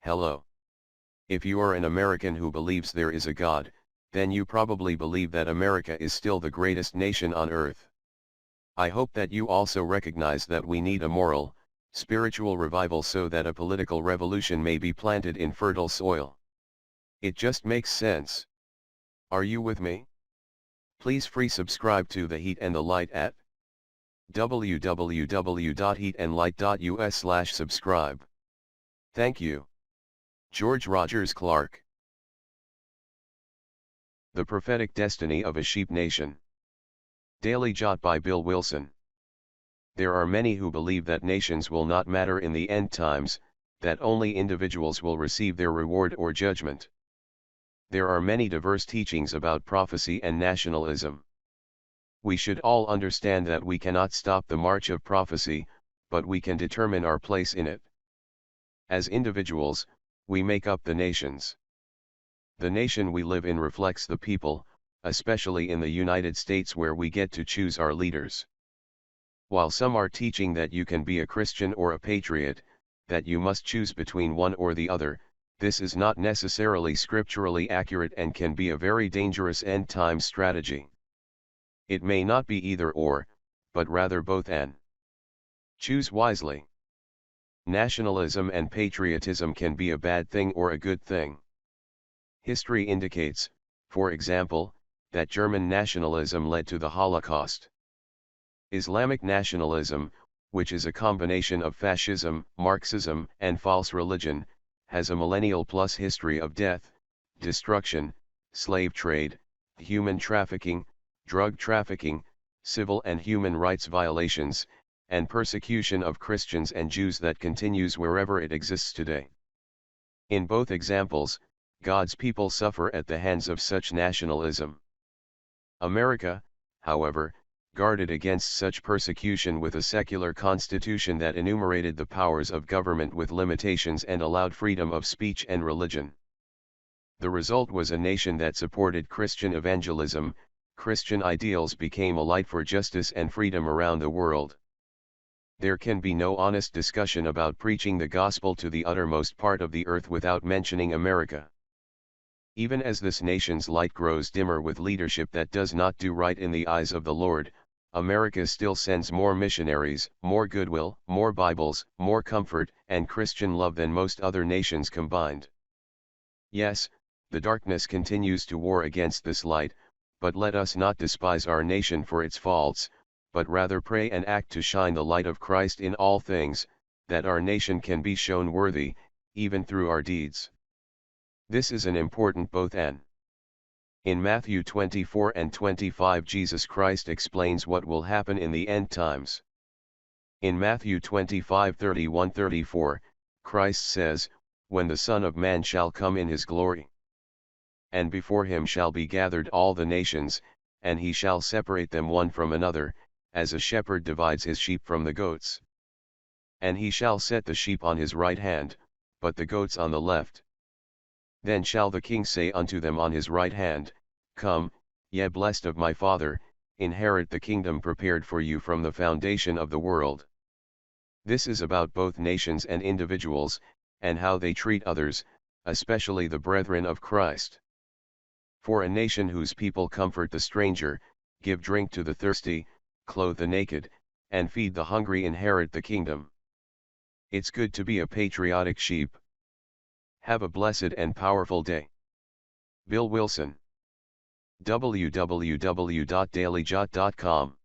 Hello. If you are an American who believes there is a God, then you probably believe that America is still the greatest nation on earth. I hope that you also recognize that we need a moral, spiritual revival so that a political revolution may be planted in fertile soil. It just makes sense. Are you with me? Please free subscribe to The Heat and the Light at www.heatandlight.us/subscribe. Thank you. George Rogers Clark. The Prophetic Destiny of a Sheep Nation. Daily Jot by Bill Wilson. There are many who believe that nations will not matter in the end times, that only individuals will receive their reward or judgment. There are many diverse teachings about prophecy and nationalism. We should all understand that we cannot stop the march of prophecy, but we can determine our place in it. As individuals, we make up the nations. The nation we live in reflects the people, especially in the United States where we get to choose our leaders. While some are teaching that you can be a Christian or a patriot, that you must choose between one or the other, this is not necessarily scripturally accurate and can be a very dangerous end-time strategy. It may not be either or, but rather both and. Choose wisely. Nationalism and patriotism can be a bad thing or a good thing. History indicates, for example, that German nationalism led to the Holocaust. Islamic nationalism, which is a combination of fascism, Marxism, and false religion, has a millennial-plus history of death, destruction, slave trade, human trafficking, drug trafficking, civil and human rights violations, and persecution of Christians and Jews that continues wherever it exists today. In both examples, God's people suffer at the hands of such nationalism. America, however, guarded against such persecution with a secular constitution that enumerated the powers of government with limitations and allowed freedom of speech and religion. The result was a nation that supported Christian evangelism. Christian ideals became a light for justice and freedom around the world. There can be no honest discussion about preaching the gospel to the uttermost part of the earth without mentioning America. Even as this nation's light grows dimmer with leadership that does not do right in the eyes of the Lord, America still sends more missionaries, more goodwill, more Bibles, more comfort, and Christian love than most other nations combined. Yes, the darkness continues to war against this light, but let us not despise our nation for its faults, but rather pray and act to shine the light of Christ in all things, that our nation can be shown worthy, even through our deeds. This is an important both and. In Matthew 24 and 25 Jesus Christ explains what will happen in the end times. In Matthew 25:31-34, Christ says, "When the Son of Man shall come in his glory, and before him shall be gathered all the nations, and he shall separate them one from another, as a shepherd divides his sheep from the goats. And he shall set the sheep on his right hand, but the goats on the left. Then shall the king say unto them on his right hand, Come, ye blessed of my Father, inherit the kingdom prepared for you from the foundation of the world." This is about both nations and individuals, and how they treat others, especially the brethren of Christ. For a nation whose people comfort the stranger, give drink to the thirsty, clothe the naked, and feed the hungry inherit the kingdom. It's good to be a patriotic sheep. Have a blessed and powerful day. Bill Wilson. www.dailyjot.com